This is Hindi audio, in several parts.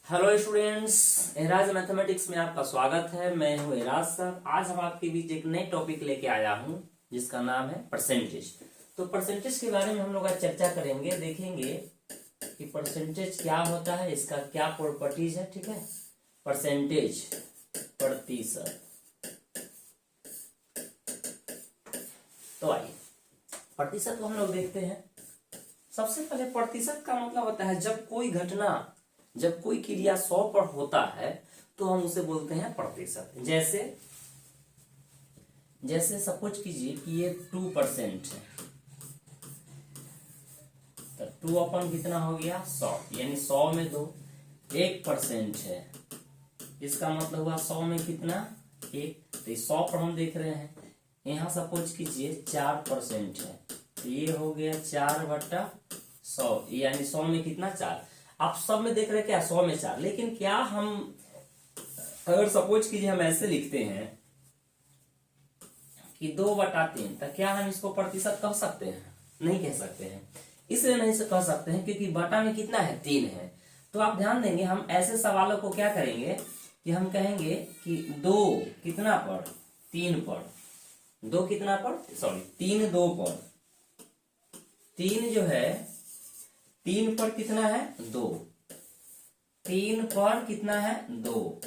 हेलो स्टूडेंट्स, एराज मैथमेटिक्स में आपका स्वागत है। मैं हूं एराज सर। आज हम आपके बीच एक नए टॉपिक लेके आया हूं जिसका नाम है परसेंटेज। तो परसेंटेज के बारे में हम लोग आज चर्चा करेंगे, देखेंगे कि परसेंटेज क्या होता है, इसका क्या प्रॉपर्टीज है। ठीक है, परसेंटेज प्रतिशत। तो आइए प्रतिशत को हम लोग देखते हैं। सबसे पहले प्रतिशत का मतलब होता है जब कोई क्रिया 100 पर होता है तो हम उसे बोलते हैं प्रतिशत। जैसे सपोज कीजिए कि ये 2% है, तो 2 अपन कितना हो गया 100, यानी 100 में 2। 1% है, इसका मतलब हुआ 100 में कितना 1। तो 100 पर हम देख रहे हैं, यहाँ सपोज कीजिए 4% है, तो ये हो गया 4/100, यानी 100 में कितना 4। आप सब में देख रहे हैं क्या 100 में 4। लेकिन क्या हम अगर सपोज कीजिए हम ऐसे लिखते हैं कि 2/3, तो क्या हम इसको प्रतिशत कह सकते हैं? नहीं कह सकते हैं। इसलिए नहीं से कह सकते हैं क्योंकि बटा में कितना है 3 है। तो आप ध्यान देंगे, हम ऐसे सवालों को क्या करेंगे कि हम कहेंगे कि 2 कितना पर 3 पर 2 कितना पर 3 2 पर 3 जो है 3 पर कितना है 2। 3 पर कितना है 2।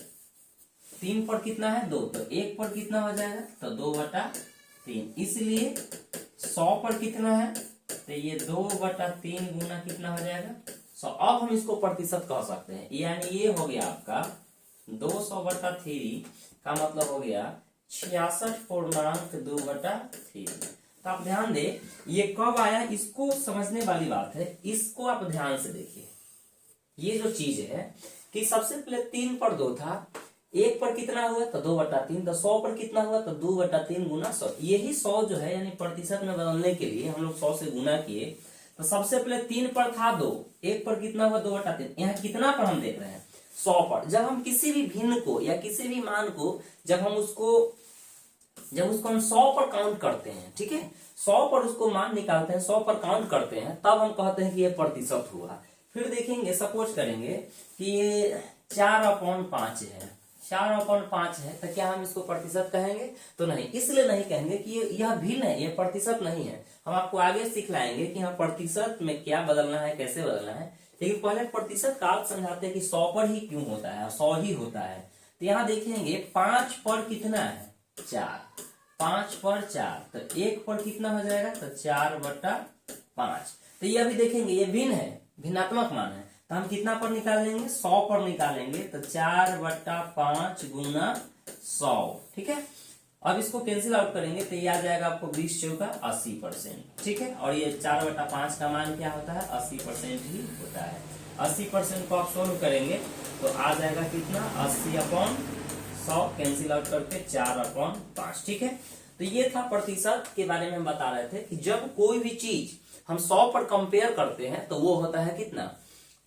3 पर कितना है 2, तो 1 पर कितना हो जाएगा तो 2/3। इसलिए 100 पर कितना है तो ये 2/3 गुना कितना हो जाएगा 100। अब हम इसको प्रतिशत कह सकते हैं, यानी ये हो गया आपका 200/3 का मतलब हो गया 66.2/3। तो आप ध्यान दे, ये कब आया इसको समझने वाली बात है। इसको आप ध्यान से देखिए, ये जो चीज है कि सबसे पहले 3 पर 2 था, 1 पर कितना हुआ तो 2/3, तो 100 पर कितना हुआ तो 2/3 गुना 100। यही 100 जो है यानी प्रतिशत में बदलने के लिए हम लोग 100 से गुना किए। तो सबसे पहले 3 पर था 2, 1 पर कितना हुआ 2/3, यहाँ कितना पर हम देख रहे हैं 100 पर। जब हम किसी भी भिन्न को या किसी भी मान को जब उसको हम 100 पर काउंट करते हैं, ठीक है, 100 पर उसको मान निकालते हैं, 100 पर काउंट करते हैं, तब हम कहते हैं कि ये प्रतिशत हुआ। फिर देखेंगे, सपोज करेंगे कि ये 4/5 है, 4/5 है, तो क्या हम इसको प्रतिशत कहेंगे? तो नहीं, इसलिए नहीं कहेंगे कि यह भिन्न है, यह प्रतिशत नहीं है। हम आपको आगे सिखलाएंगे कि हाँ प्रतिशत में क्या बदलना है, कैसे बदलना है। लेकिन पहले प्रतिशत का अर्थ समझाते हैं कि 100 पर ही क्यों होता है, 100 ही होता है। तो यहाँ देखेंगे 5 पर कितना है 4, 5 पर 4, तो 1 पर कितना हो जाएगा तो 4/5। तो ये अभी देखेंगे ये भिन्न है, भिन्नात्मक मान है, तो हम कितना पर निकाल लेंगे 100 पर निकालेंगे, तो 4/5 गुना 100। ठीक है, अब इसको कैंसिल आउट करेंगे तो ये आ जाएगा आपको 20 चौका 80%। ठीक है, और ये 4/5 का मान क्या होता है 80% ही होता है। 80% को आप सोल्व करेंगे तो आ जाएगा कितना 80/100, कैंसिल आउट करके 4/5। ठीक है, तो ये था प्रतिशत के बारे में हम बता रहे थे कि जब कोई भी चीज हम 100 पर कंपेयर करते हैं तो वो होता है कितना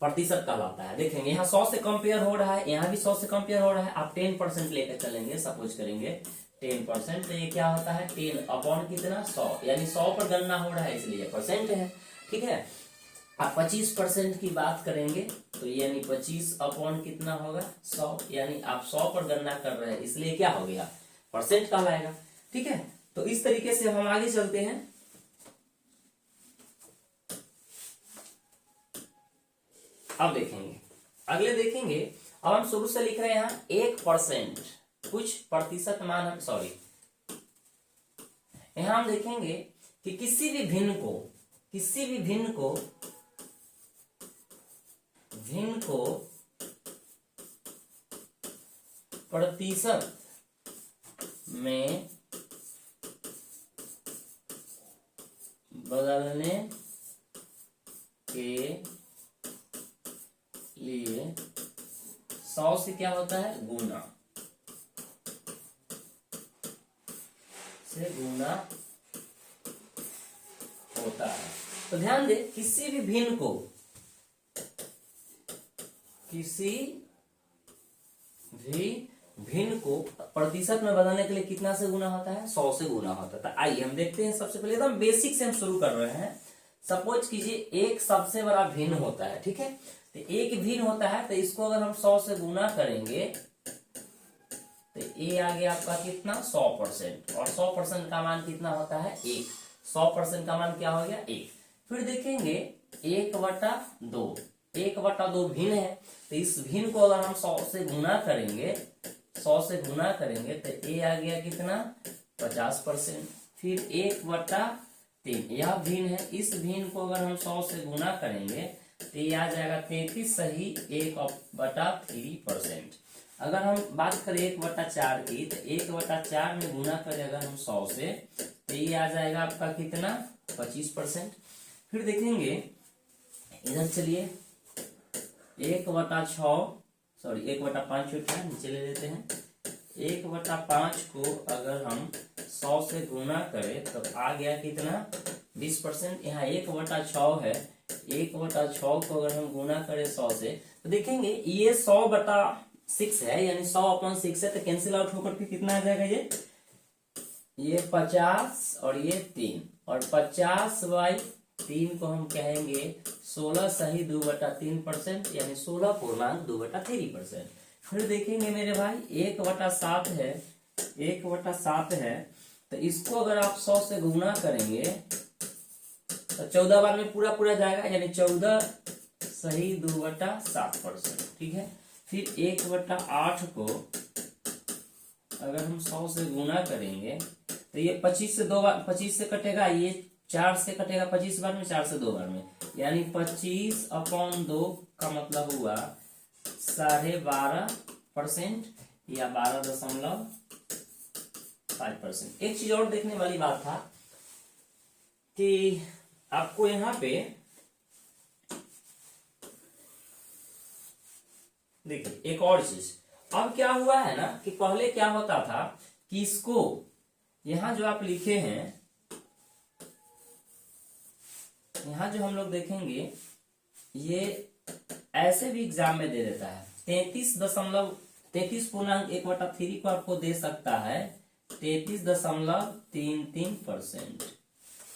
प्रतिशत कहलाता है। देखेंगे यहाँ 100 से कंपेयर हो रहा है, यहाँ भी 100 से कंपेयर हो रहा है। आप 10% लेकर चलेंगे, सपोज करेंगे 10%, तो ये क्या होता है 10 कितना 100, यानी 100 पर गणना हो रहा है इसलिए परसेंट है। ठीक है, आप 25% की बात करेंगे तो यानी 25 कितना होगा 100, यानी आप 100 पर गणना कर रहे हैं इसलिए क्या हो गया परसेंट कहलाएगा। ठीक है, तो इस तरीके से हम आगे चलते हैं। अब देखेंगे, अगले देखेंगे। अब हम शुरू से लिख रहे हैं यहाँ 1%, कुछ प्रतिशत मान हम यहां हम देखेंगे कि किसी भी भिन्न को प्रतिशत में बदलने के लिए 100 से क्या होता है गुना होता है। तो ध्यान दे, किसी भी भिन्न को प्रतिशत में बदलने के लिए कितना से गुना होता है 100 से गुना होता है। तो आइए हम देखते हैं, सबसे पहले एकदम बेसिक से हम शुरू कर रहे हैं। सपोज कीजिए एक सबसे बड़ा भिन्न होता है, ठीक है, तो एक भिन्न होता है, तो इसको अगर हम 100 से गुना करेंगे तो ये आ गया आपका कितना 100%, और 100% का मान कितना होता है 1, 100% का मान क्या हो गया 1। फिर देखेंगे 1/2, 1/2 भिन्न है, तो इस भिन्न को अगर हम 100 से गुना करेंगे, 100 से गुना करेंगे तो ये आ गया कितना 50%। फिर 1/3 यह भिन्न है, इस भिन्न को अगर हम 100 से गुना करेंगे तो ये आ जाएगा 33 सही 1/3%। अगर हम बात करें 1/4 की, तो 1/4 में गुना करें अगर हम 100 से, तो ये आ जाएगा आपका कितना 25%। फिर देखेंगे इधर चलिए 1/5 नीचे ले लेते हैं, 1/5 को अगर हम 100 से गुना करें तो आ गया कितना 20%। यहाँ 1/6 है, 1/6 को अगर हम गुना करें 100 से, तो देखेंगे ये 100/6 है, यानी 100/6 है, तो कैंसिल आउट होकर के कितना आ जाएगा ये 50 और ये 3, और 50/3 को हम कहेंगे 16 सही 2/3%, यानी 16.2/3%। फिर देखेंगे मेरे भाई 1/7 है, 1/7 है, तो इसको अगर आप 100 से गुना करेंगे तो 14 बार में पूरा पूरा जाएगा, यानी 14 सही 2/7%, ठीक है। फिर 1/8 को अगर हम 100 से गुना करेंगे तो ये 25 से 2 बार, 25 से कटेगा, ये 4 से कटेगा 25 बार में, 4 से 2 बार में, यानी 25/2 का मतलब हुआ 12.5% या 12.5%। एक चीज और देखने वाली बात था कि आपको यहाँ पे देखिए एक और चीज, अब क्या हुआ है ना कि पहले क्या होता था कि इसको यहां जो आप लिखे हैं, यहां जो हम लोग देखेंगे ये ऐसे भी एग्जाम में दे देता है 33.1/3 को आपको दे सकता है 33.33%,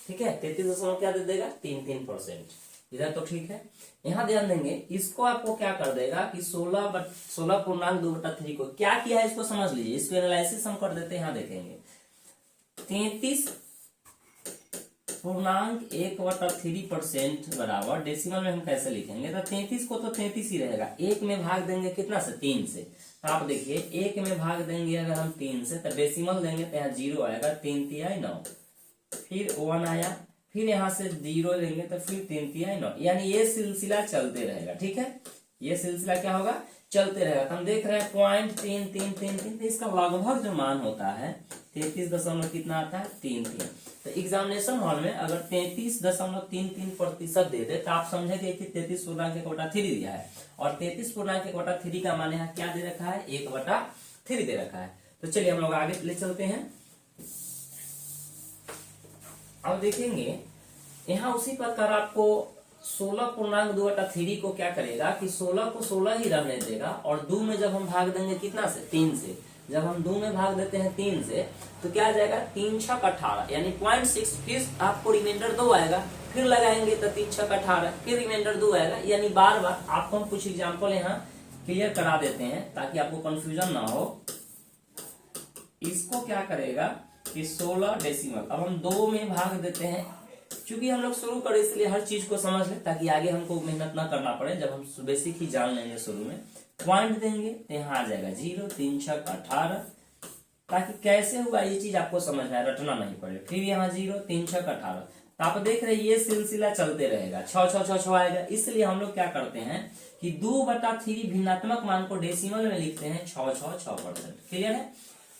ठीक है। 33 क्या दे देगा 33%, इधर तो ठीक है। यहां ध्यान देंगे इसको आपको क्या कर देगा कि 16.2/3 को क्या किया है इसको समझ लीजिए, इसको एनालिसिस हम कर देते हैं। यहां देखेंगे 33.1/3% बराबर डेसिमल में हम कैसे लिखेंगे, तो 33 को तो 33 ही रहेगा, 1 में भाग देंगे कितना से 3 से, तो आप देखिए 1 में भाग देंगे अगर हम 3 से तो डेसिमल देंगे तो यहाँ 0 आएगा, 3×3 9, फिर 1 आया, फिर यहाँ से 0 लेंगे तो फिर 3×3 9, यानी ये सिलसिला चलते रहेगा, ठीक है। ये सिलसिला क्या होगा चलते रहेगा। तो हम देख रहे हैं 0.3333, इसका लगभग जो मान होता है 33 कितना आता है 33। तो एग्जामिनेशन हॉल में अगर 33.33% दे दे तो आप समझेंगे कि 33.1/3 दिया है, और 33.1/3 का मान यहाँ क्या दे रखा है 1/3 दे रखा है। तो चलिए हम लोग आगे ले चलते हैं। अब देखेंगे यहाँ उसी प्रकार आपको 16.2/3 को क्या करेगा कि 16 को 16 ही रहने देगा, और 2 में जब हम भाग देंगे कितना से 3 से, जब हम 2 में भाग देते हैं 3 से तो क्या आ जाएगा 3×6=18, यानी 0.6, फिर आपको रिमाइंडर 2 आएगा, फिर लगाएंगे तो 3×6=18, फिर रिमाइंडर 2 आएगा, यानी बार बार आपको हम कुछ एग्जाम्पल यहाँ क्लियर करा देते हैं ताकि आपको कंफ्यूजन ना हो। इसको क्या करेगा कि 16 डेसिमल, अब हम 2 में भाग देते हैं, क्योंकि हम लोग शुरू करें इसलिए हर चीज को समझ लें ताकि आगे हमको मेहनत ना करना पड़े, जब हम बेसिक ही जान लेंगे शुरू में। पॉइंट देंगे तो यहाँ आ जाएगा 0, 3×6=18, ताकि कैसे हुआ ये चीज आपको समझ में आए, रटना नहीं पड़े। फिर यहाँ 0, 3×6=18, तो आप देख रहे हैं ये सिलसिला चलते रहेगा, 6 आएगा। इसलिए हम लोग क्या करते हैं कि 2/3 भिन्नात्मक मान को डेसिमल में लिखते हैं 6%। क्लियर है।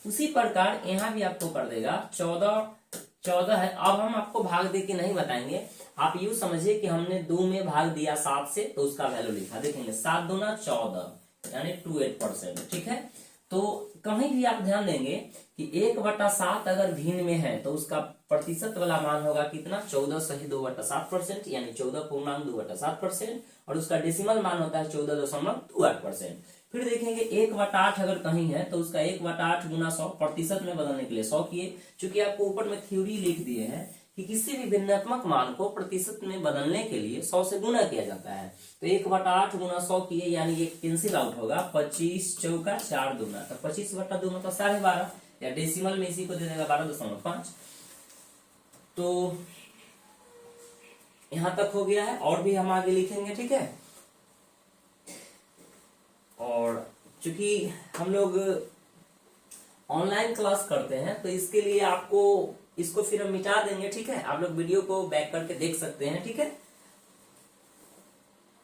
उसी प्रकार यहाँ भी आपको कर देगा 14 है। अब हम आपको भाग दे के नहीं बताएंगे, आप यूं समझिए कि हमने 2 में भाग दिया 7 से तो उसका वैल्यू लिखा, देखेंगे 7 दूना 14 यानी 28%, ठीक है। तो कहीं भी आप ध्यान देंगे कि 1/7 अगर भिन्न में है तो उसका प्रतिशत वाला मान होगा कितना 14 सही 2/7%, यानी 14.2/7%, और उसका डेसिमल मान होता है 14.28%। फिर देखेंगे 1/8 अगर कहीं है तो उसका 1/8 गुना 100 प्रतिशत में बदलने के लिए 100 किए, चूंकि आपको ऊपर में थ्योरी लिख दिए हैं कि किसी भी भिन्नात्मक मान को प्रतिशत में बदलने के लिए 100 से गुना किया जाता है। तो 1/8 गुना 100 किए यानी ये कैंसिल आउट होगा, 25 चौका 4 दूना, तो 25/2 मतलब 12.5, या डेसिमल में इसी को दे देगा 12.5। तो यहां तक हो गया है, और भी हम आगे लिखेंगे, ठीक है। और चूंकि हम लोग ऑनलाइन क्लास करते हैं तो इसके लिए आपको इसको फिर हम मिटा देंगे, ठीक है। आप लोग वीडियो को बैक करके देख सकते हैं, ठीक है।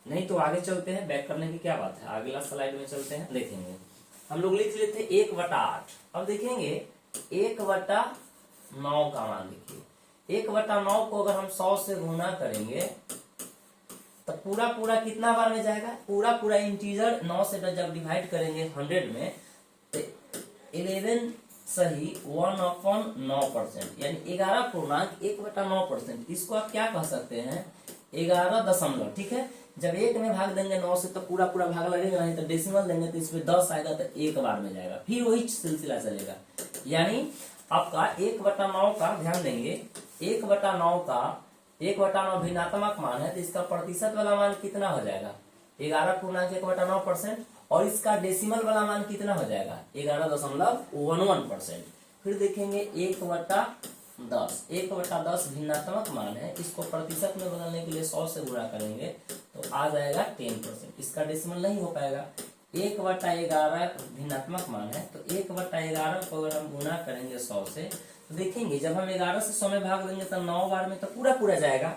नहीं तो आगे चलते हैं, बैक करने की क्या बात है, अगला स्लाइड में चलते हैं, देखेंगे। हम लोग लिख लेते हैं 1/8। अब देखेंगे 1/9 का मान देखिए। 1/9 को अगर हम 100 से गुना करेंगे तो पूरा पूरा कितना बार में जाएगा, पूरा पूरा इंटीजर 9 से जब डिवाइड करेंगे 100 में तो 11 सही 1/9%, यानी 11.1/9%। इसको आप क्या कह सकते हैं, 11 दशमलव, ठीक है। जब 1 में भाग देंगे 9 से तो पूरा पूरा भाग लगेगा, नहीं तो डेसिमल देंगे तो इसमें 10 आएगा तो एक बार में जाएगा, फिर वही सिलसिला चलेगा। यानी आपका 1/9 का ध्यान देंगे, 1/9 का 1/9 भिन्नात्मक मान है तो इसका प्रतिशत वाला मान कितना हो जाएगा, 11.1/9%। और इसका डेसिमल वाला मान कितना हो जाएगा, 11.11%। फिर देखेंगे 1/10, 1/10 भिन्नात्मक मान है, इसको प्रतिशत में बदलने के लिए 100 से गुणा करेंगे तो आ जाएगा 10%। इसका डेसिमल नहीं हो पाएगा। 1/11 भिन्नात्मक मान है तो 1/11 को अगर हम गुणा करेंगे 100 से तो देखेंगे जब हम 11 से 100 में भाग देंगे तो 9 बार में तो पूरा पूरा जाएगा,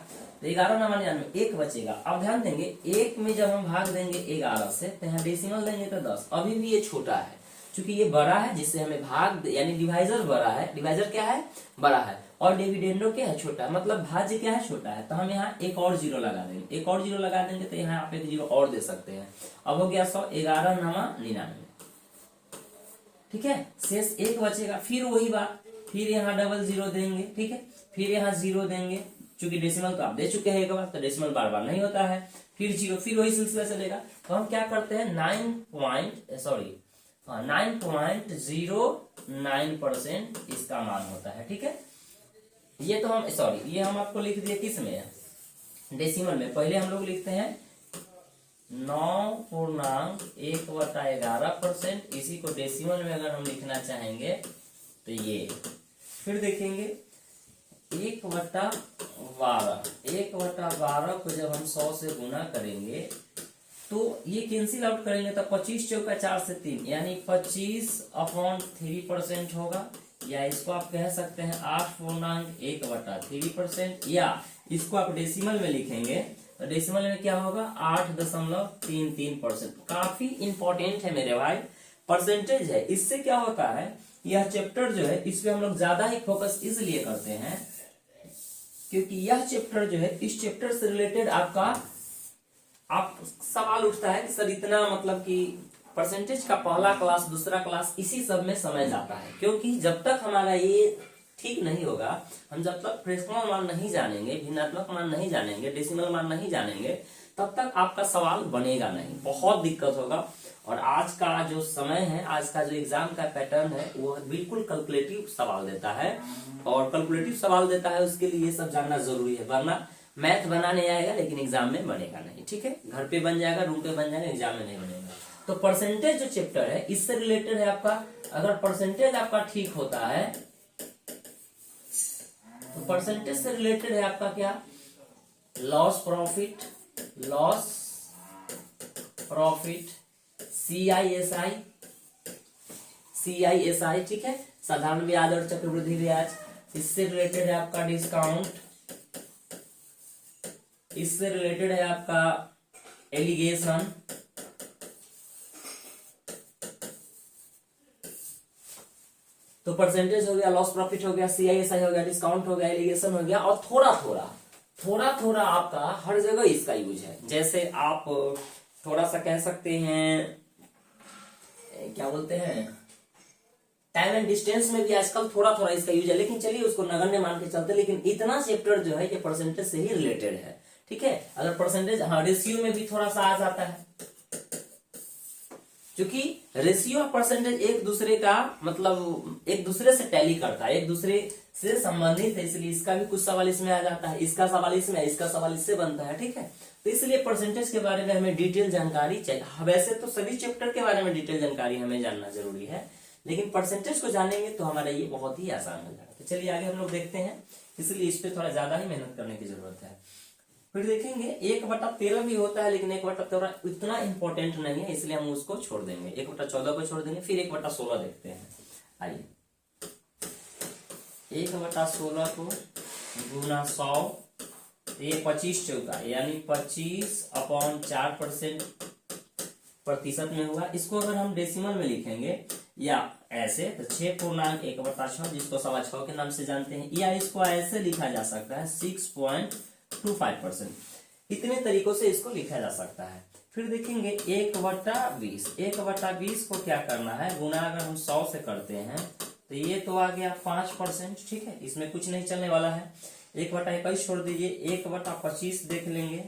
तो 11 9 99, 1 बचेगा। अब ध्यान देंगे 1 में जब हम भाग देंगे 11 से तो यहाँ डेसिमल देंगे तो 10। अभी भी ये छोटा है, क्योंकि ये बड़ा है जिससे हमें भाग यानी डिवाइजर बड़ा है, डिवाइजर क्या है, बड़ा है, और डिविडेंडो क्या है, छोटा है, मतलब भाज्य क्या है, छोटा है। तो हम यहाँ एक और जीरो लगा देंगे, एक और जीरो लगा देंगे तो यहाँ आप एक जीरो और दे सकते हैं। अब हो गया 100, 11 9 99, ठीक है। शेष 1 बचेगा, फिर वही बात, फिर यहाँ डबल जीरो देंगे, ठीक है, फिर यहाँ जीरो देंगे, चूंकि डेसिमल तो आप दे चुके हैं एक बार, तो डेसिमल बार बार नहीं होता है, फिर जीरो, फिर वही सिलसिला चलेगा। तो हम क्या करते हैं 9.09% इसका मान होता है, ठीक है। ये तो हम ये हम आपको लिख दिए किस में, डेसिमल में। पहले हम लोग लिखते हैं 9.1/11%, इसी को डेसिमल में अगर हम लिखना चाहेंगे तो ये, फिर देखेंगे 1/12 को जब हम 100 से गुना करेंगे तो ये कैंसिल आउट करेंगे तो 25 चौका 4 से 3 यानी 25/3% होगा, या इसको आप कह सकते हैं 8.1/3%, या इसको आप डेसिमल में लिखेंगे तो डेसिमल में क्या होगा 8.33%। काफी इंपॉर्टेंट है मेरे भाई, परसेंटेज है। इससे क्या होता है, यह चैप्टर जो है इस पे हम लोग ज्यादा ही फोकस इसलिए करते हैं क्योंकि यह चैप्टर जो है, इस चैप्टर से रिलेटेड आप सवाल उठता है कि सर इतना मतलब कि परसेंटेज का पहला क्लास दूसरा क्लास इसी सब में समय जाता है, क्योंकि जब तक हमारा ये ठीक नहीं होगा, हम जब तक फ्रैक्शनल मान नहीं जानेंगे, भिन्नात्मक मान नहीं जानेंगे, डेसिमल मान नहीं जानेंगे, तब तक आपका सवाल बनेगा नहीं, बहुत दिक्कत होगा। और आज का जो समय है, आज का जो एग्जाम का पैटर्न है वो बिल्कुल कैलकुलेटिव सवाल देता है, और कैलकुलेटिव सवाल देता है उसके लिए ये सब जानना जरूरी है, वरना मैथ बनाने आएगा लेकिन एग्जाम में बनेगा नहीं, ठीक है। घर पे बन जाएगा, रूम पे बन जाएगा, एग्जाम में नहीं बनेगा। तो परसेंटेज जो चैप्टर है इससे रिलेटेड है आपका, अगर परसेंटेज आपका ठीक होता है तो परसेंटेज से रिलेटेड है आपका क्या, लॉस प्रॉफिट CISI, ठीक है, साधारण ब्याज और चक्रवृद्धि ब्याज। इससे रिलेटेड है आपका डिस्काउंट, इससे रिलेटेड है आपका एलिगेशन, तो परसेंटेज हो गया, लॉस प्रॉफिट हो गया, CISI हो गया, डिस्काउंट हो गया, एलिगेशन हो गया, और थोड़ा थोड़ा आपका हर जगह इसका यूज है। जैसे आप थोड़ा सा कह सकते हैं, क्या बोलते हैं, टाइम एंड डिस्टेंस में भी आजकल थोड़ा थोड़ा इसका यूज है, लेकिन चलिए उसको नगण्य मान के चलते। लेकिन इतना चैप्टर जो है ये परसेंटेज से ही रिलेटेड है, ठीक है। अगर परसेंटेज, हाँ, रेशियो में भी थोड़ा सा आ जाता है, क्योंकि रेशियो और परसेंटेज एक दूसरे का मतलब एक दूसरे से टैली करता है, एक दूसरे से संबंधित है, इसलिए इसका भी कुछ सवाल इसमें आ जाता है, इसका सवाल इसमें, इसका सवाल इससे बनता है, ठीक है। तो इसलिए परसेंटेज के बारे में हमें डिटेल जानकारी चाहिए। वैसे तो सभी चैप्टर के बारे में डिटेल जानकारी हमें जानना जरूरी है, लेकिन परसेंटेज को जानेंगे तो हमारा ये बहुत ही आसान हो जाएगा। तो चलिए आगे हम लोग देखते हैं, इसलिए इस पे थोड़ा ज्यादा ही मेहनत करने की जरूरत है। फिर देखेंगे 1/13 भी होता है, लेकिन 1/13 इतना इंपॉर्टेंट नहीं है, इसलिए हम उसको छोड़ देंगे, 1/14 को छोड़ देंगे। फिर 1/16 देखते हैं। आइए 1/16 को गुना 100, ये 25 चौका यानी 25/4% प्रतिशत में हुआ। इसको अगर हम डेसिमल में लिखेंगे या ऐसे तो 6.1/6 जिसको 6.25 के नाम से जानते हैं, या इसको ऐसे लिखा जा सकता है 6.25%। इतने तरीकों से इसको लिखा जा सकता है। फिर देखेंगे 1/20, 1/20 को क्या करना है, गुना अगर हम 100 से करते हैं तो ये तो आ गया 5%, ठीक है, इसमें कुछ नहीं चलने वाला है। 1/21 छोड़ दीजिए, 1/25 देख लेंगे।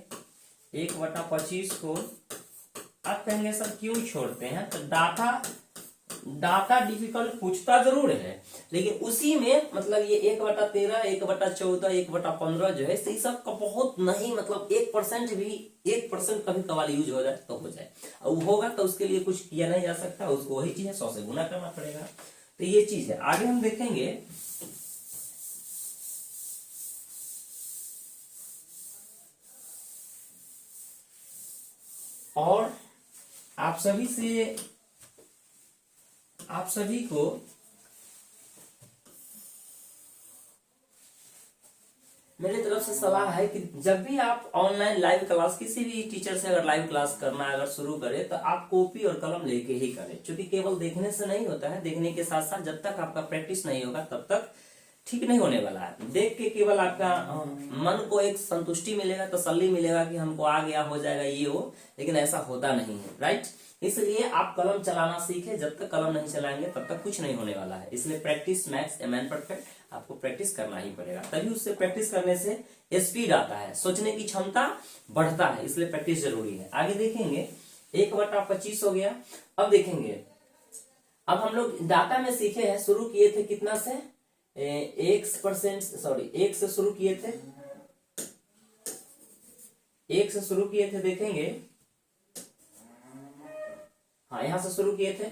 1/25 को आप कहेंगे सर क्यों छोड़ते हैं, तो डाटा डिफिकल्ट पूछता जरूर है, लेकिन उसी में मतलब ये 1/13, 1/14, 1/15 जो है इस सब का बहुत नहीं, मतलब 1% भी, 1% कभी कभार यूज हो जाए तो हो जाए, अब होगा तो उसके लिए कुछ किया नहीं जा सकता, उसको वही चीज है 100 से गुना करना पड़ेगा। तो ये चीज है। आगे हम देखेंगे और आप सभी को मेरी तरफ से सलाह है कि जब भी आप ऑनलाइन लाइव क्लास किसी भी टीचर से अगर लाइव क्लास करना अगर शुरू करें तो आप कॉपी और कलम लेके ही करें, क्योंकि केवल देखने से नहीं होता है, देखने के साथ साथ जब तक आपका प्रैक्टिस नहीं होगा तब तक ठीक नहीं होने वाला है। देख के केवल आपका मन को एक संतुष्टि मिलेगा, तसल्ली मिलेगा कि हमको आ गया, हो जाएगा, ये हो, लेकिन ऐसा होता नहीं है, राइट। इसलिए आप कलम चलाना सीखे, जब तक कलम नहीं चलाएंगे तब तक कुछ नहीं होने वाला है। इसलिए practice max a man perfect, आपको प्रैक्टिस करना ही पड़ेगा, तभी उससे प्रैक्टिस करने से स्पीड आता है, सोचने की क्षमता बढ़ता है, इसलिए प्रैक्टिस जरूरी है। आगे देखेंगे 1/25 हो गया। अब देखेंगे, अब हम लोग डाटा में सीखे हैं, शुरू किए थे कितना से, 1% सॉरी 1 से शुरू किए थे, 1 से शुरू किए थे। देखेंगे हाँ यहां से शुरू किए थे,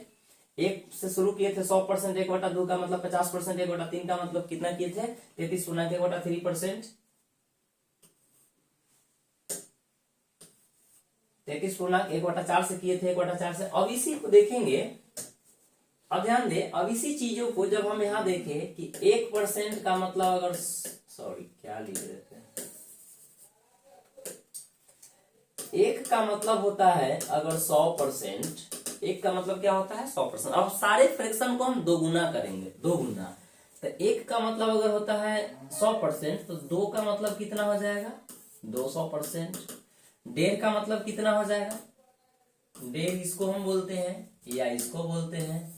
1 से शुरू किए थे 100%, 1/2 का मतलब 50%, 1/3 का मतलब कितना किए थे, 33.1/3%, 33.1/4 से किए थे, 1/4 से। अब इसी को देखेंगे, अब ध्यान दे, अब इसी चीजों को जब हम यहां देखें कि 1% का मतलब अगर सॉरी क्या लिख देते हैं, 1 का मतलब होता है अगर 100%, 1 का मतलब क्या होता है 100%। अब सारे फ्रैक्शन को हम 2 गुना करेंगे, 2 गुना, तो 1 का मतलब अगर होता है 100% तो 2 का मतलब कितना हो जाएगा 200%। 1.5 का मतलब कितना हो जाएगा, 1.5 इसको हम बोलते हैं या इसको बोलते हैं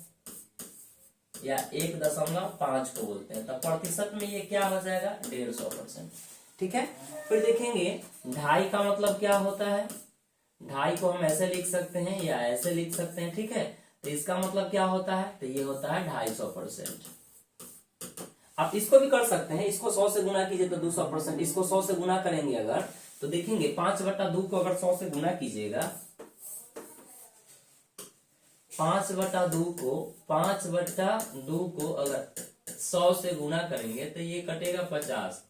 या 1.5 को बोलते हैं, तो प्रतिशत में ये क्या हो जाएगा 150%, ठीक है। फिर देखेंगे 2.5 का मतलब क्या होता है, 2.5 को हम ऐसे लिख सकते हैं या ऐसे लिख सकते हैं, ठीक है। तो इसका मतलब क्या होता है, तो ये होता है 250%। आप इसको भी कर सकते हैं, इसको 100 से गुना कीजिए तो 200%, इसको 100 से गुना करेंगे अगर तो देखेंगे 5/2 को अगर 100 से गुना कीजिएगा, 5/2 को अगर 100 से गुना करेंगे तो ये कटेगा 50,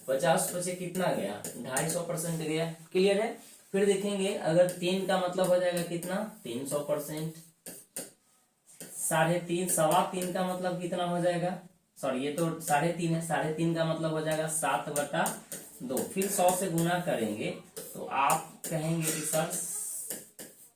50 बचे कितना गया 250% गया, क्लियर है। फिर देखेंगे अगर 3 का मतलब हो जाएगा कितना 300%, 3.5 3.25 का मतलब कितना हो जाएगा, सॉरी ये तो 3.5 है, 3.5 का मतलब हो जाएगा 7/2। फिर 100 से गुना करेंगे तो आप कहेंगे कि सर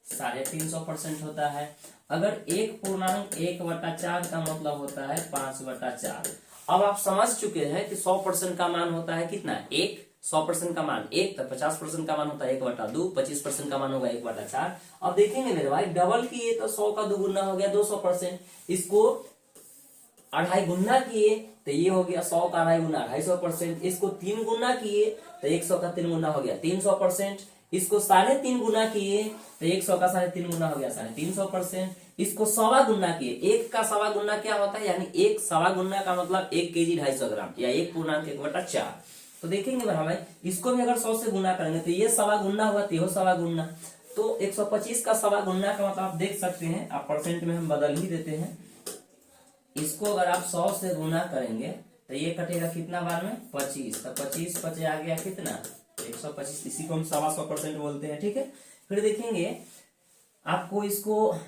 350% होता है। अगर 1.1/4 का मतलब होता है 5/4। अब आप समझ चुके हैं कि 100% का मान होता है कितना 1, 100% का मान 1, तो 50% का मान होता है 1/2, 25% का मान होगा 1/4। अब देखेंगे मेरे भाई डबल किए तो 100 का 2 गुना हो गया 200%, इसको 2.5 गुना किए तो ये हो गया 100 का 2.5 गुना 250%, इसको 3 गुना किए तो 100 का 3 गुना हो गया 300%, इसको 3.5 गुना किए तो 100 का 3.5 गुना हो गया 350%। इसको 1.25 गुना किए, 1 का 1.25 गुना क्या होता है, यानी 1 1.25 गुना का मतलब 1 केजी 250 ग्राम या 1.1/4। तो देखेंगे भाई इसको भी अगर 100 से गुना करेंगे तो ये 1.25 गुना हुआ, तो 1.25 गुना, तो 125 का 1.25 गुना का मतलब आप देख सकते हैं, आप परसेंट में हम बदल ही देते हैं। इसको अगर आप 100 से गुना करेंगे तो ये कटेगा कितना बार में, 25, तो 25 25 आ गया कितना, 125। इसी को हम 125% बोलते हैं, ठीक है। फिर देखेंगे आपको इसको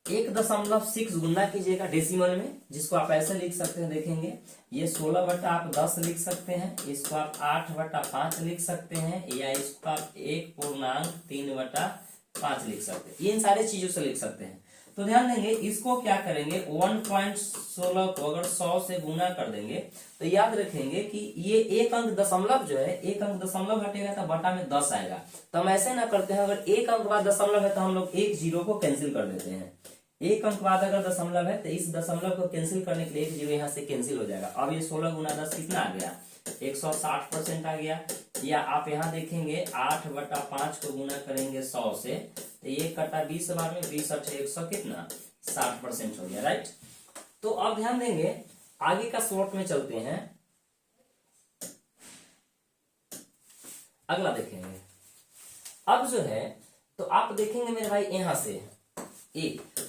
1.6 गुना कीजिएगा डेसिमल में, जिसको आप ऐसे लिख सकते हैं, देखेंगे ये 16 बटा आप 10 लिख सकते हैं, इसको आप 8/5 लिख सकते हैं, या इसको आप 1.3/5 लिख सकते हैं। ये इन सारे चीजों से लिख सकते हैं। तो ध्यान देंगे इसको क्या करेंगे, 1.16 को अगर 100 से गुना कर देंगे तो याद रखेंगे कि ये एक अंक दशमलव जो है, एक अंक दशमलव हटेगा तो बटा में 10 आएगा। तो हम ऐसे ना करते हैं, अगर एक अंक बाद दशमलव है तो हम लोग एक जीरो को कैंसिल कर देते हैं। एक अंक बाद अगर दशमलव है तो इस दशमलव को कैंसिल करने के लिए एक जीरो यहाँ से कैंसिल हो जाएगा। अब ये 16 गुना 10 कितना आ गया, 160% आ गया। या आप यहाँ देखेंगे 8/5 को गुना करेंगे 100 से, तो ये कटा 20 बार में, 20 8 100 कितना, 60% हो गया, राइट। तो अब ध्यान देंगे आगे का शॉर्ट में चलते हैं, अगला देखेंगे। अब जो है तो आप देखेंगे मेरे भाई यहाँ से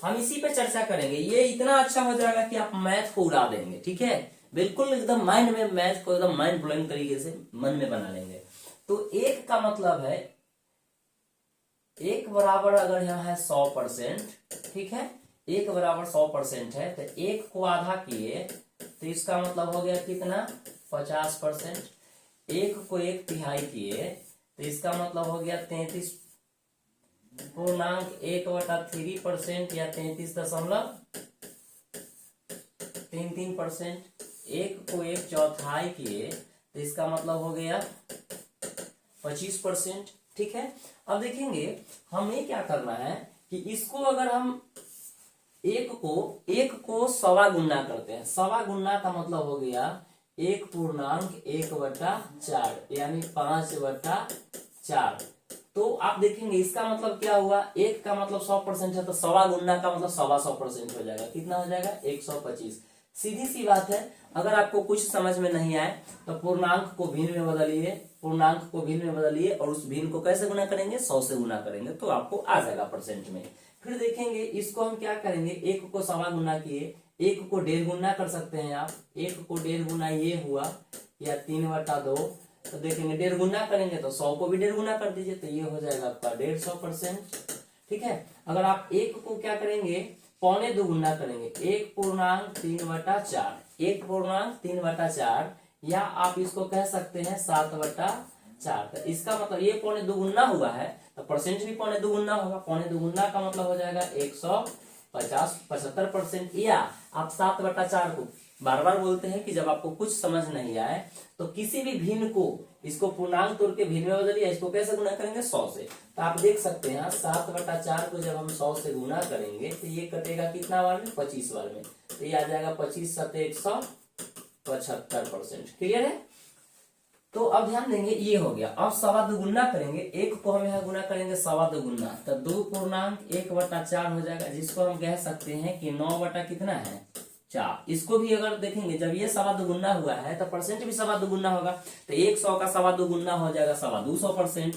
हम इसी पे चर्चा करेंगे। ये इतना अच्छा हो जाएगा कि आप मैथ को उड़ा देंगे, ठीक है, बिल्कुल एकदम माइंड में, मैथ को एकदम माइंड ब्लोइंग तरीके से मन में बना लेंगे। तो एक का मतलब है एक बराबर अगर यहाँ है 100%, ठीक है, एक बराबर 100% है, तो एक को आधा किए तो इसका मतलब हो गया कितना, 50%। एक को 1/3 किए तो इसका मतलब हो गया 33.1/3% या 33.33%। एक को 1/4 किए तो इसका मतलब हो गया 25%, ठीक है। अब देखेंगे हमें क्या करना है कि इसको अगर हम एक को 1.25 गुना करते हैं, 1.25 गुना का मतलब हो गया 1.1/4 यानी 5/4। तो आप देखेंगे इसका मतलब क्या हुआ, एक का मतलब 100% है तो 1.25 गुना का मतलब 125% हो जाएगा, कितना हो जाएगा, 125। सीधी सी बात है। अगर आपको कुछ समझ में नहीं आए तो पूर्णांक को भिन्न में बदलिए, पूर्णांक को भिन्न में बदलिए और उस भिन्न को कैसे गुना करेंगे, 100 से गुना करेंगे तो आपको आ जाएगा परसेंट में। फिर देखेंगे इसको हम क्या करेंगे, एक को 1.25 गुना किए, एक को 1.5 गुना कर सकते हैं आप, एक को 1.5 गुना ये हुआ या 3/2, तो देखेंगे 1.5 गुना करेंगे तो 100 को भी 1.5 गुना कर दीजिए तो ये हो जाएगा आपका 150%, ठीक है। अगर आप एक को क्या करेंगे, 1.25 गुना करेंगे, 1.3/4, 1.3/4, या आप इसको कह सकते हैं 7/4। तो इसका मतलब ये 1.25 गुना हुआ है तो परसेंट भी 1.25 गुना होगा, 1.25 गुना का मतलब हो जाएगा 175%। या आप 7/4 को बार बार बोलते हैं कि जब आपको कुछ समझ नहीं आए तो किसी भी भिन्न को, इसको पूर्णांक तोड़ के भिन्न में बदलिए, इसको कैसे गुना करेंगे, 100 से। तो आप देख सकते हैं 7/4 को जब हम 100 से गुना करेंगे तो ये कटेगा कितना बार में, 25 बार में, तो ये आ जाएगा 25 7 175%। क्लियर है। तो अब ध्यान देंगे ये हो गया। अब 2.25 गुना करेंगे, एक को हम यहाँ गुना करेंगे 2.25 गुना, तो 2.1/4 हो जाएगा, जिसको हम कह सकते हैं कि 9 कितना है, 4। इसको भी अगर देखेंगे जब ये 2.25 गुना हुआ है तो परसेंट भी 2.25 गुना होगा, तो 100 का 2.25 गुना हो जाएगा 250%,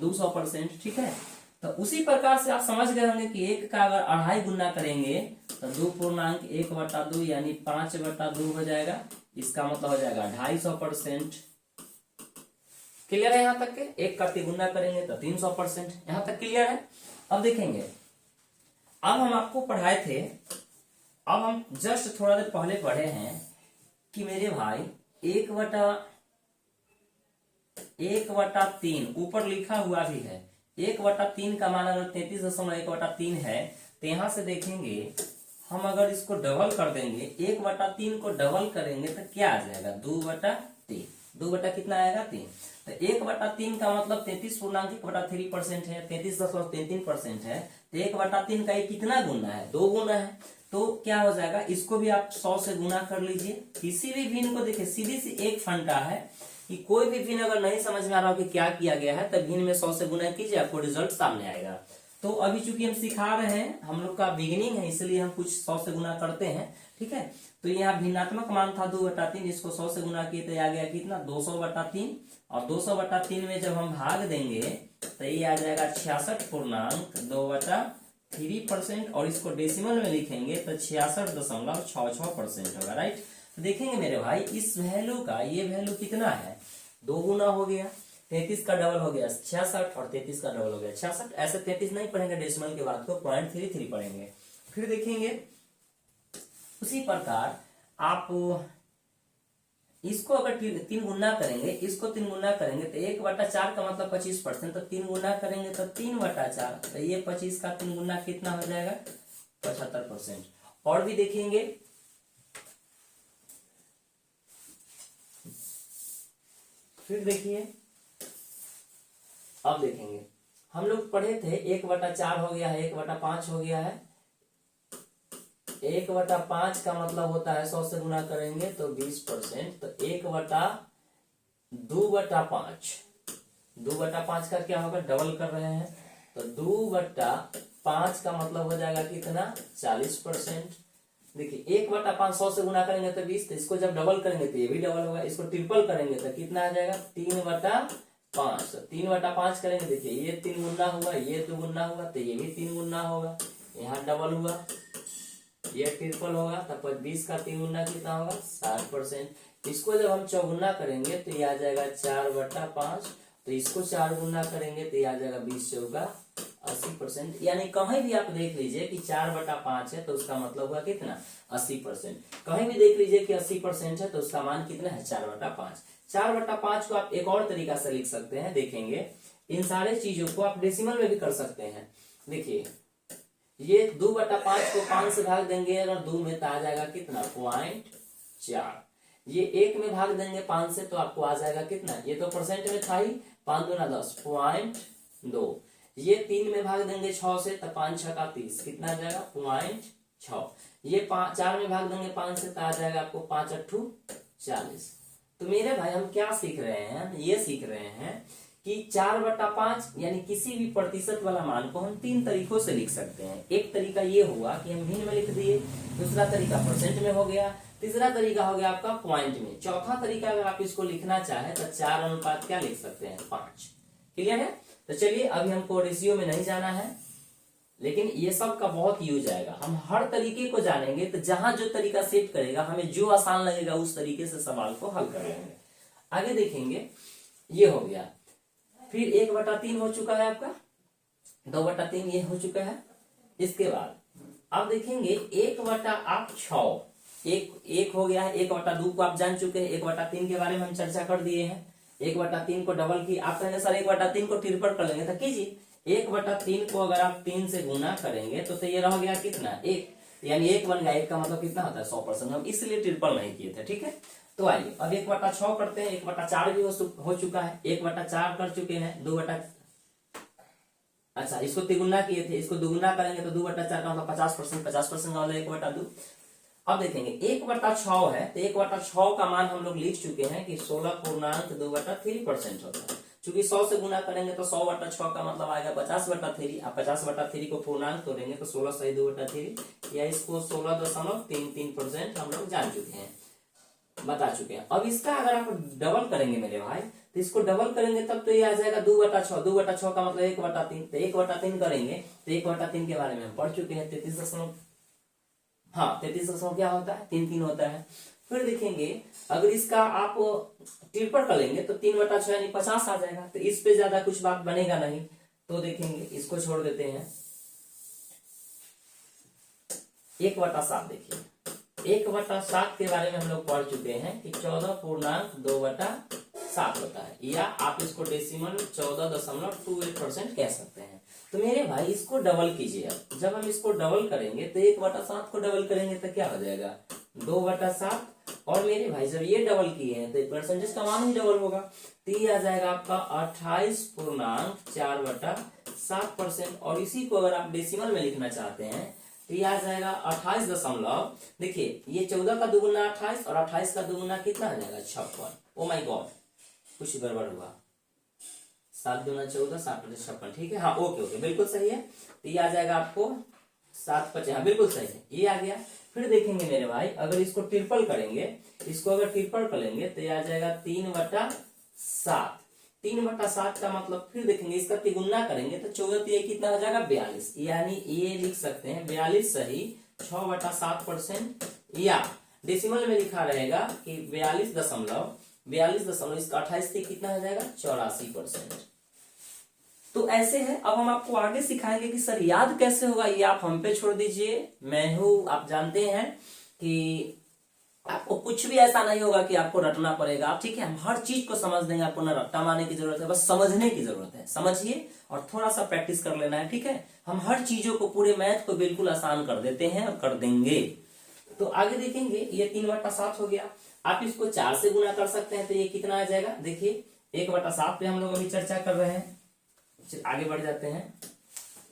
250%, ठीक है। तो उसी प्रकार से आप समझ गए होंगे कि एक का अगर 2.5 गुना करेंगे तो 2.1/2 यानी 5/2 हो जाएगा, इसका मतलब हो जाएगा 250%। क्लियर है यहाँ तक के, एक का 3 गुना करेंगे तो 300%, यहाँ तक क्लियर है। अब देखेंगे, अब हम आपको पढ़ाए थे, अब हम जस्ट थोड़ा देर पहले पढ़े हैं कि मेरे भाई 1/3 ऊपर लिखा हुआ भी है, 1/3 का मान अगर 33.1/3 है तो यहां से देखेंगे हम अगर इसको डबल कर देंगे, 1/3 को डबल करेंगे तो क्या आ जाएगा, 2/3, 2 कितना आएगा, 3। तो 1/3 का मतलब 33.1/3% है, 33.33% है, तो 1/3 का ये कितना गुना है, 2 गुना है। तो क्या हो जाएगा, इसको भी आप 100 से गुना कर लीजिए। किसी भी भिन्न को देखिए, सीधी सी एक फंडा है कि कोई भी भिन्न अगर नहीं समझ में आ रहा हो कि क्या किया गया है, तब भिन्न में 100 से गुना कीजिए, आपको रिजल्ट सामने आएगा। तो अभी चूंकि हम सिखा रहे हैं, हम लोग का बिगिनिंग है, इसलिए हम कुछ 100 से गुना करते हैं, ठीक है। तो यहाँ भिन्नात्मक मान था 2/3, इसको 100 से गुना किए तो आ गया कितना 200/3, और 200/3 में जब हम भाग देंगे तो ये आ जाएगा 66.2/3%, और इसको डेसिमल में लिखेंगे तो 66.66% होगा, राइट। तो देखेंगे मेरे भाई, इस वैल्यू का ये वैल्यू कितना है, 2 गुना हो गया, 33 का डबल हो गया 66, और 33 का डबल हो गया 66। ऐसे 33 नहीं पढ़ेंगे डेसिमल के बाद को 0.33 पढ़ेंगे। फिर देखेंगे उसी प्रकार आप इसको अगर 3 गुना करेंगे, इसको 3 गुना करेंगे तो 1/4 का मतलब 25%, तो 3 गुना करेंगे तो 3/4, तो ये 25 का 3 गुना कितना हो जाएगा 75%। और भी देखेंगे, फिर देखिए, अब देखेंगे हम लोग पढ़े थे 1/4 हो गया है, 1/5 हो गया है। 1/5 का मतलब होता है 100 से गुना करेंगे तो 20%, तो 1/2/5, 2/5 का क्या होगा, डबल कर रहे हैं, तो 2/5 का मतलब हो जाएगा कितना 40%। देखिए 1/5 100 से गुना करेंगे तो 20, तो इसको जब डबल करेंगे तो ये भी डबल होगा, इसको ट्रिपल करेंगे तो कितना आ जाएगा 3/5, तो 3/5 करेंगे, देखिए ये 3 गुना हुआ, ये 2 गुना हुआ, तो ये भी 3 गुना होगा, यहाँ डबल हुआ, ये ट्रिपल होगा, तब 20 का 3 गुना कितना होगा 60%। इसको जब हम चौगुना करेंगे तो ये आ जाएगा 4/5, तो इसको 4 गुना करेंगे तो ये आ जाएगा 20 चौका 80%। यानी कहीं भी आप देख लीजिए कि 4/5 है तो उसका मतलब हुआ कितना 80%। कहीं भी देख लीजिए कि 80% है तो उसका मान कितना है 4/5। 4/5 को आप एक और तरीका से लिख सकते हैं, देखेंगे इन सारे चीजों को आप डेसिमल में भी कर सकते हैं। देखिए ये 2/5 को 5 से भाग देंगे अगर 2 में तो आ जाएगा कितना 0.4, ये 1 में भाग देंगे 5 से तो आपको आ जाएगा कितना, ये तो परसेंट में था ही, 5 दूना 10 0.2, ये 3 में भाग देंगे 6 से तो 5 6 30 कितना आ जाएगा 0.6, ये 4 में भाग देंगे 5 से तो आ जाएगा आपको 5 8 40। तो मेरे भाई हम क्या सीख रहे हैं, ये सीख रहे हैं कि 4/5 यानी किसी भी प्रतिशत वाला मान को हम 3 तरीकों से लिख सकते हैं। एक तरीका ये हुआ कि हम भिन्न में लिख दिए, दूसरा तरीका परसेंट में हो गया, तीसरा तरीका हो गया आपका पॉइंट में, चौथा तरीका अगर आप इसको लिखना चाहें तो 4 क्या लिख सकते हैं 5। क्लियर है। तो चलिए अभी हमको रेशियो में नहीं जाना है, लेकिन ये सब का बहुत यूज आएगा, हम हर तरीके को जानेंगे तो जहां जो तरीका सेट करेगा हमें जो आसान लगेगा उस तरीके से सवाल को हल कर लेंगे। आगे देखेंगे, ये हो गया, फिर 1/3 हो चुका है आपका, 2/3 ये हो चुका है। इसके बाद अब देखेंगे 1/6, एक हो गया है, 1/2 को आप जान चुके हैं, 1/3 के बारे में हम चर्चा कर दिए हैं। 1/3 को डबल की, आप कहेंगे सर 1/3 को ट्रिपल कर लेंगे, तो कीजिए 1/3 को अगर आप 3 से गुना करेंगे तो ये रह गया कितना 1, यानी 1 बन गया, 1 का मतलब कितना होता है 100%, हम इसलिए ट्रिपल नहीं किए थे, ठीक है। तो आइए अब 1/6 करते हैं, 1/4 भी हो चुका है, 1/4 कर चुके हैं, 2 अच्छा इसको तिगुना किए थे, इसको दुगुना करेंगे तो 2/4 का मतलब 50%, 50% का मतलब 1/2। अब देखेंगे 1/6 है तो 1/6 का मान हम लोग लिख चुके हैं कि 16.2/3% होता है। चूंकि 100 से गुना करेंगे तो 100/6 का मतलब आएगा 50/3, आप 50/3 को पूर्णांक तोड़ेंगे तो 16 सही 2/3, या इसको 16.33% हम लोग जान चुके हैं, बता चुके हैं। अब इसका अगर आप डबल करेंगे मेरे भाई, तो इसको डबल करेंगे तब तो ये आ जाएगा 2/6, 2/6 का मतलब 1/3, तो 1/3 करेंगे तो 1/3 के बारे में हम पढ़ चुके हैं, 33 क्या होता है 3 होता है। फिर देखेंगे अगर इसका आप ट्रिपल कर लेंगे तो 3/6 यानी 50 आ जाएगा, तो इस पे ज्यादा कुछ बात बनेगा नहीं, तो देखेंगे इसको छोड़ देते हैं। 1/7 देखिए, 1/7 के बारे में हम लोग पढ़ चुके हैं कि 14.2/7 होता है, या आप इसको डेसिमल 14.28% कह सकते हैं। तो मेरे भाई इसको डबल कीजिए, अब जब हम इसको डबल करेंगे तो 1/7 को डबल करेंगे तो क्या हो जाएगा 2/7, और मेरे भाई जब ये डबल किए हैं तो परसेंटेज का मान ही डबल होगा, तो ये आ जाएगा आपका 28.4/7%। और इसी को अगर आप डेसिमल में लिखना चाहते हैं तो ये आ जाएगा 28 देखिए ये 14 का दुगुना 28 और 28 का दुगुना कितना आ जाएगा 56। ओ माय गॉड, कुछ गड़बड़ हुआ। 7 दूना 14, 7 पचे 56, ठीक है। हाँ ओके ओके बिल्कुल सही है। तो ये आ जाएगा आपको 7 पचे, हाँ बिल्कुल सही है, ये आ गया। फिर देखेंगे मेरे भाई, अगर इसको ट्रिपल करेंगे, इसको अगर ट्रिपल करेंगे तो ये आ जाएगा 3/7। 3/7 का मतलब, फिर देखेंगे इसका तिगुना करेंगे तो 14 ये कितना हो जाएगा 42, यानी ये लिख सकते हैं 42 सही 6/7%, या डेसिमल में लिखा रहेगा कि 42 इसका 28 से कितना हो जाएगा 84%। तो ऐसे है। अब हम आपको आगे सिखाएंगे कि सर याद कैसे होगा, ये आप हम पे छोड़ दीजिए, मैं हूं, आप जानते हैं कि आपको कुछ भी ऐसा नहीं होगा कि आपको रटना पड़ेगा, आप ठीक है, हम हर चीज को समझ देंगे, आपको ना रट्टा मारने की जरूरत है, बस समझने की जरूरत है, समझिए और थोड़ा सा प्रैक्टिस कर लेना है, ठीक है। हम हर चीजों को, पूरे मैथ को बिल्कुल आसान कर देते हैं और कर देंगे। तो आगे देखेंगे, ये 3/7 हो गया। आप इसको 4 से गुना कर सकते हैं तो ये कितना आ जाएगा, देखिए 1/7 पे हम लोग अभी चर्चा कर रहे हैं, आगे बढ़ जाते हैं।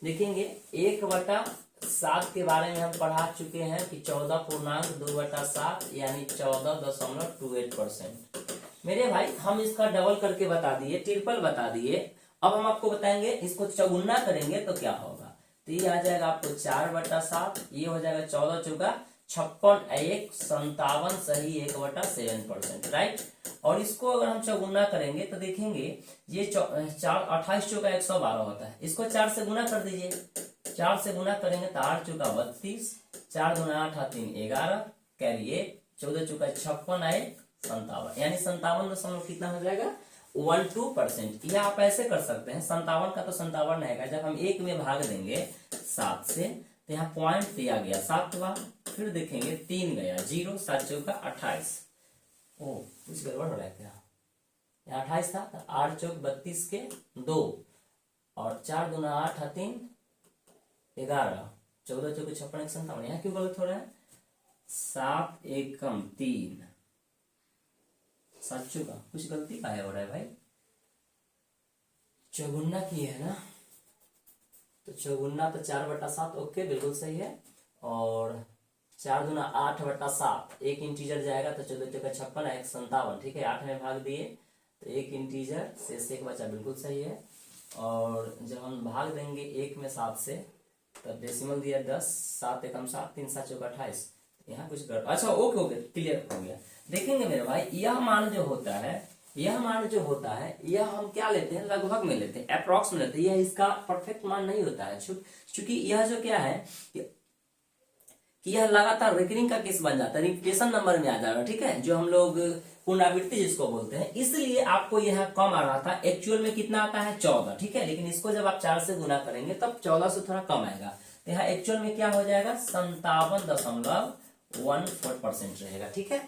देखेंगे 1/7 के बारे में हम पढ़ा चुके हैं कि 14.2/7 यानी 14.28%। मेरे भाई हम इसका डबल करके बता दिए, ट्रिपल बता दिए। अब हम आपको बताएंगे इसको चौगुना करेंगे तो क्या होगा। तो ये आ जाएगा आपको 4/7, ये हो जाएगा 14 चौका 56, 1 57 सही 1/7%, राइट। और इसको अगर हम चौगुना करेंगे तो देखेंगे ये 4 28 चौका 112 होता है, इसको 4 से गुना कर दीजिए। 4 से गुना करेंगे तो 8 चौका 32, 4 दूना 8 3 11, कैरिए 14 चौका 56 1 57, यानी 57 कितना हो जाएगा 12%। यह आप ऐसे कर सकते हैं, 57 का तो 57 रहेगा, जब हम 1 में भाग देंगे 7 से तो यहाँ पॉइंट दिया गया 7वां, फिर देखेंगे 3 गया 0, 7 चौका 28। ओ कुछ गड़बड़ हो रहा है क्या, यहाँ 28 था तो 8 चौक 32 के 2, और 4 दूना 8 3 11, 14 चौके 56 1 57, यहाँ क्यों गलत हो रहा है, 7 एकम 3, 7 चौका कुछ गलती का हो रहा है भाई, चौगुना की है ना, तो चौगुना तो 4/7, ओके बिल्कुल सही है। और 4 दूना 8/7, एक इंटीजर जाएगा तो 14 चौका 56 1 57, ठीक है, 8 में भाग दिए तो एक इंटीजर शेष एक बचा, बिल्कुल सही है। और जब हम भाग देंगे 1 में 7 से तो डेसिमल दिया 10, 7 एकम 7 3 7 चौका 28, यहाँ कुछ कर, अच्छा ओके ओके क्लियर हो गया। देखेंगे मेरे भाई, यह मान जो होता है, यह मान जो होता है, यह हम क्या लेते हैं, लगभग में लेते हैं, अप्रॉक्स में लेते हैं, यह इसका परफेक्ट मान नहीं होता है, क्योंकि यह जो क्या है कि यह लगातार रिकरिंग का केस बन जाता है, रिपीटेशन नंबर में आ जाएगा, ठीक है, जो हम लोग पुनरावृत्ति जिसको बोलते हैं, इसलिए आपको यह कम आ रहा था। एक्चुअल में कितना आता है 14, ठीक है, लेकिन इसको जब आप 4 से गुना करेंगे तब 14 से थोड़ा कम आएगा, तो यहाँ एक्चुअल में क्या हो जाएगा 57.14% रहेगा, ठीक है।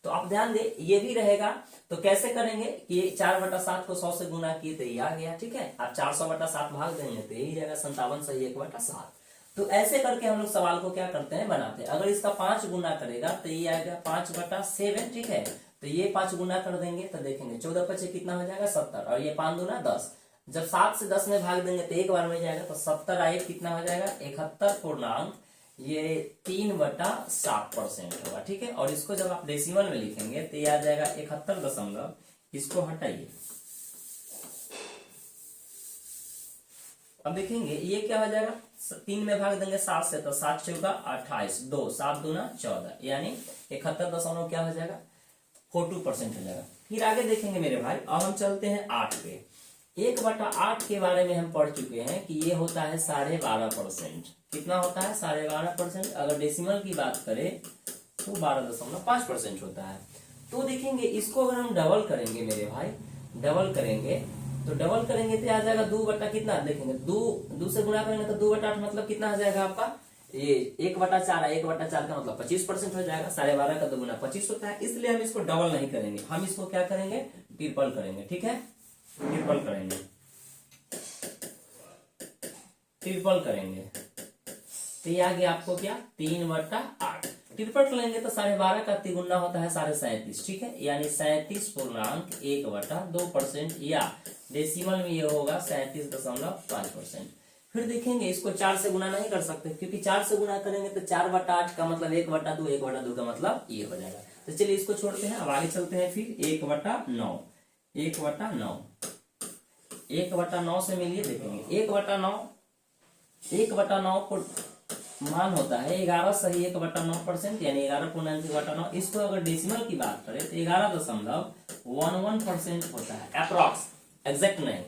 तो आप ध्यान दें, ये भी रहेगा। तो कैसे करेंगे कि 4/7 को 100 से गुना किए तो ये आ गया, ठीक है, आप 400/7 भाग देंगे तो यही रहेगा 57 सही 1/7। तो ऐसे करके हम लोग सवाल को क्या करते हैं, बनाते हैं। अगर इसका 5 गुना करेगा तो ये आएगा 5/7, ठीक है, तो ये 5 गुना कर देंगे तो देखेंगे 14 पचे कितना हो जाएगा 70, और ये 5 दूना 10, जब 7 से 10 में भाग देंगे तो एक बार में जाएगा, तो 70 आए कितना हो जाएगा 71 ये 3/7% होगा, ठीक है। और इसको जब आप डेसिमल में लिखेंगे तो ये आ जाएगा 71 इसको हटाइए, अब देखेंगे ये क्या हो जाएगा, 3 में भाग देंगे 7 से तो 7 चौका 28, 2 7 दूना 14, यानी 71 क्या हो जाएगा 42% हो जाएगा। फिर आगे देखेंगे मेरे भाई, अब हम चलते हैं 8 पे। 1/8 के बारे में हम पढ़ चुके हैं कि ये होता है 12.5%। कितना होता है 12.5%। अगर डेसिमल की बात करें तो 12.5% होता है। तो देखेंगे इसको अगर हम डबल करेंगे मेरे भाई, डबल करेंगे तो आ जाएगा 2 बटा कितना, देखेंगे 2 से गुणा करेंगे तो 2/8 मतलब कितना आ जाएगा आपका, ये 1/4 है, 1/4 का मतलब 25% हो जाएगा। 12.5 का 2 गुना 25 होता है, इसलिए हम इसको डबल नहीं करेंगे, हम इसको क्या करेंगे ट्रिपल करेंगे, ठीक है, ट्रिपल करेंगे, ट्रिपल करेंगे। तो ये आ गया आपको क्या 3/8। ट्रिपल करेंगे तो 12.5 का तिगुना होता है 37.5, ठीक है, यानी 37.1/2%, या डेसिमल में ये होगा 37.5%। फिर देखेंगे इसको 4 से गुना नहीं कर सकते, क्योंकि 4 से गुना करेंगे तो 4/8 का मतलब 1/2, 1/2 का मतलब ये हो जाएगा। तो चलिए इसको छोड़ते हैं, अब आगे चलते हैं। फिर 1/9, 1/9, 1/9 से मिलिए देखेंगे 1/9 को मान होता है 11 सही 1/9%, यानी 11.9। इसको अगर डेसिमल की बात करें तो 11.11% होता है, अप्रॉक्स, एग्जैक्ट नहीं।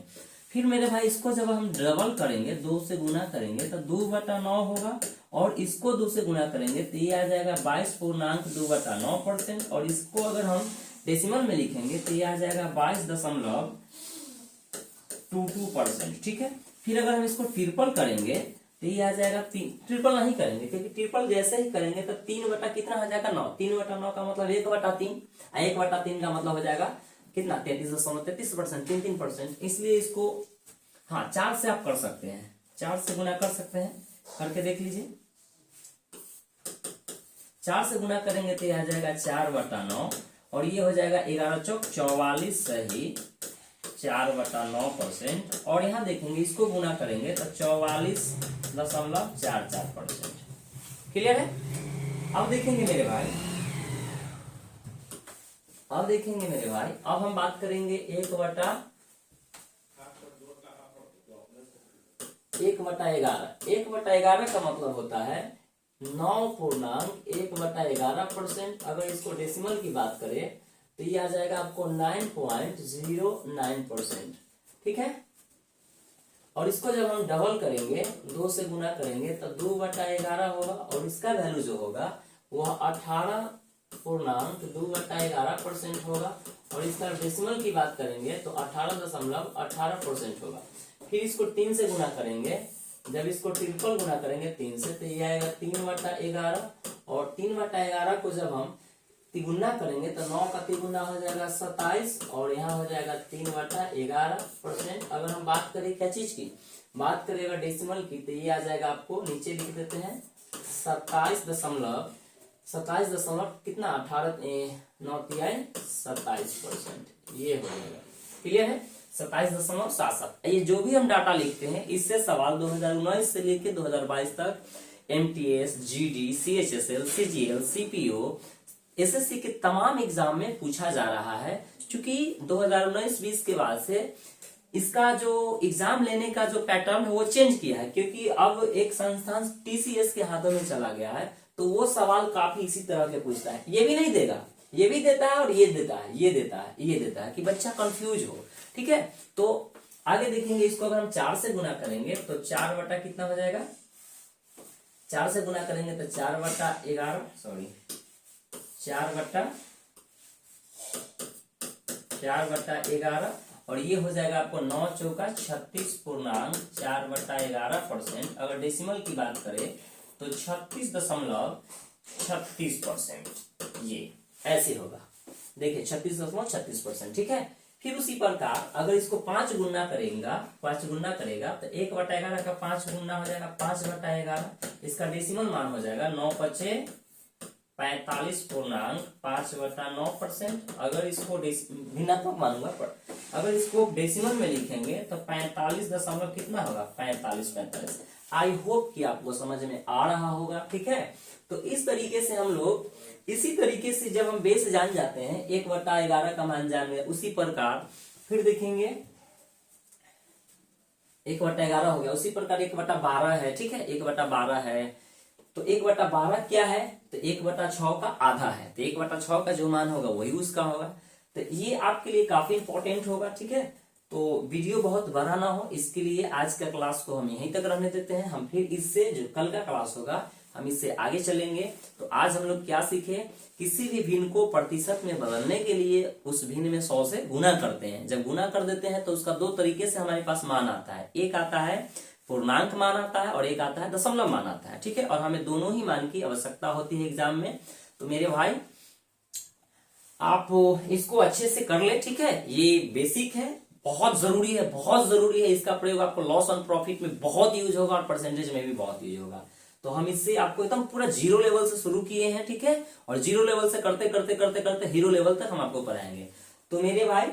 फिर मेरे भाई इसको जब हम डबल करेंगे, 2 से गुना करेंगे तो 2/9 होगा, और इसको 2 से गुना करेंगे तो ये आ जाएगा 22.2/9%, और इसको अगर हम डेसिमल में लिखेंगे तो ये आ जाएगा 22.22%। ठीक है। फिर अगर हम इसको ट्रिपल करेंगे तो ये आ जाएगा, ट्रिपल नहीं करेंगे क्योंकि ट्रिपल जैसे ही करेंगे तो 3 बटा कितना हो जाएगा 9, 3/9 का मतलब 1/3, 1/3 का मतलब हो जाएगा कितना 33.33%, 3%। इसलिए इसको हाँ 4 से आप कर सकते हैं, 4 से गुना कर सकते हैं, करके देख लीजिए। 4 से गुना करेंगे तो ये आ जाएगा 4/9, और ये हो जाएगा 11 चौक 44 सही 4/9%, और यहाँ देखेंगे इसको गुना करेंगे तो 44.44%। क्लियर है। अब देखेंगे मेरे भाई, अब हम बात करेंगे 1/11। 1/11 का मतलब होता है 9.1/11%। अगर इसको डेसिमल की बात करें तो ये आ जाएगा आपको 9.09%। ठीक है। और इसको जब हम डबल करेंगे, 2 से गुना करेंगे तो 2/11 होगा, और इसका वैल्यू जो होगा वह 18.2/11% होगा, और इसका डेसिमल की बात करेंगे तो 18.18% होगा। फिर इसको 3 से गुना करेंगे, जब इसको ट्रिपल गुना करेंगे 3 से तो ये आएगा 3/11, और 3/11 को जब हम तिगुना करेंगे तो 9 का तिगुना हो जाएगा 27, और यहाँ हो जाएगा 3/11%। अगर हम बात करें क्या चीज की बात करेगा डेसिमल की, तो ये आ जाएगा आपको नीचे लिख देते हैं 27 कितना 27%, ये हो जाएगा। क्लियर है। 27.77। ये जो भी हम डाटा लिखते हैं इससे सवाल 2019 से लेके 2022 तक MTS, GD, CHSL, CGL, CPO, SSC के तमाम एग्जाम में पूछा जा रहा है। क्योंकि 2019-20 के बाद से इसका जो एग्जाम लेने का जो पैटर्न है वो चेंज किया है, क्योंकि अब एक संस्थान TCS के हाथों में चला गया है, तो वो सवाल काफी इसी तरह के पूछता है। ये भी नहीं देगा, ये भी देता है, और ये देता है, ये देता है, ये देता है, कि बच्चा कंफ्यूज हो। ठीक है। तो आगे देखेंगे, इसको अगर हम 4 से गुना करेंगे तो 4 बटा कितना हो जाएगा, 4 से गुना करेंगे तो 4/11, सॉरी 4/11, और ये हो जाएगा आपको 9 चौका 36.4/11%। अगर डेसिमल की बात करें तो 36.36%, ये ऐसे होगा। देखिए 36.36%। ठीक है। फिर उसी प्रकार अगर इसको 5 गुना करेगा तो 1/11 का 5 गुना हो जाएगा 5/11। इसका डेसिमल मान हो जाएगा 9×5 45.5/9%। अगर इसको भिन्नात्मक मानूंगा, पर अगर इसको डेसिमल में लिखेंगे तो 45 दशमलव कितना होगा 45। आई होप कि आपको समझ में आ रहा होगा। ठीक है। तो इस तरीके से हम लोग, इसी तरीके से जब हम बेस जान जाते हैं 1/11 का मान जान गए, उसी प्रकार फिर देखेंगे 1/11 हो गया, उसी प्रकार 1/12 है। ठीक है। 1/12 है तो 1/12 क्या है, तो 1/6 का आधा है, तो 1/6 का जो मान होगा वही उसका होगा। तो ये आपके लिए काफी इंपॉर्टेंट होगा। ठीक है। तो वीडियो बहुत बड़ा ना हो, इसके लिए आज का क्लास को हम यहीं तक रहने देते हैं। हम फिर इससे जो कल का क्लास होगा हम इससे आगे चलेंगे। तो आज हम लोग क्या सीखे, किसी भी भिन्न को प्रतिशत में बदलने के लिए उस भिन्न में 100 से गुना करते हैं। जब गुना कर देते हैं तो उसका 2 तरीके से हमारे पास मान आता है, एक आता है पूर्णांक मान आता है, और एक आता है दशमलव मान आता है। ठीक है। और हमें दोनों ही मान की आवश्यकता होती है एग्जाम में। तो मेरे भाई आप इसको अच्छे से कर ले। ठीक है। ये बेसिक है, बहुत जरूरी है, बहुत जरूरी है। इसका प्रयोग आपको लॉस ऑन प्रॉफिट में बहुत यूज होगा, और परसेंटेज में भी बहुत यूज होगा। तो हम इससे आपको एकदम पूरा 0 लेवल से शुरू किए हैं। ठीक है। और 0 लेवल से करते करते करते करते हीरो लेवल तक हम आपको पढ़ाएंगे। तो मेरे भाई,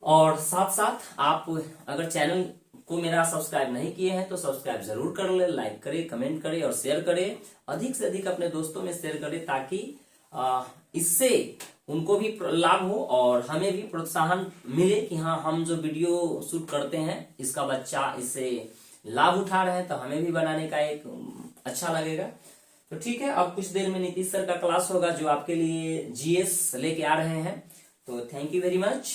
और साथ साथ आप अगर चैनल को मेरा सब्सक्राइब नहीं किए हैं तो सब्सक्राइब जरूर कर ले, लाइक करें, कमेंट करें और शेयर करें। अधिक से अधिक अपने दोस्तों में शेयर करें, ताकि इससे उनको भी लाभ हो और हमें भी प्रोत्साहन मिले कि हाँ, हम जो वीडियो शूट करते हैं इसका बच्चा इससे लाभ उठा रहे हैं, तो हमें भी बनाने का एक अच्छा लगेगा। तो ठीक है, अब कुछ देर में नीतीश सर का क्लास होगा जो आपके लिए जीएस लेके आ रहे हैं। तो थैंक यू वेरी मच।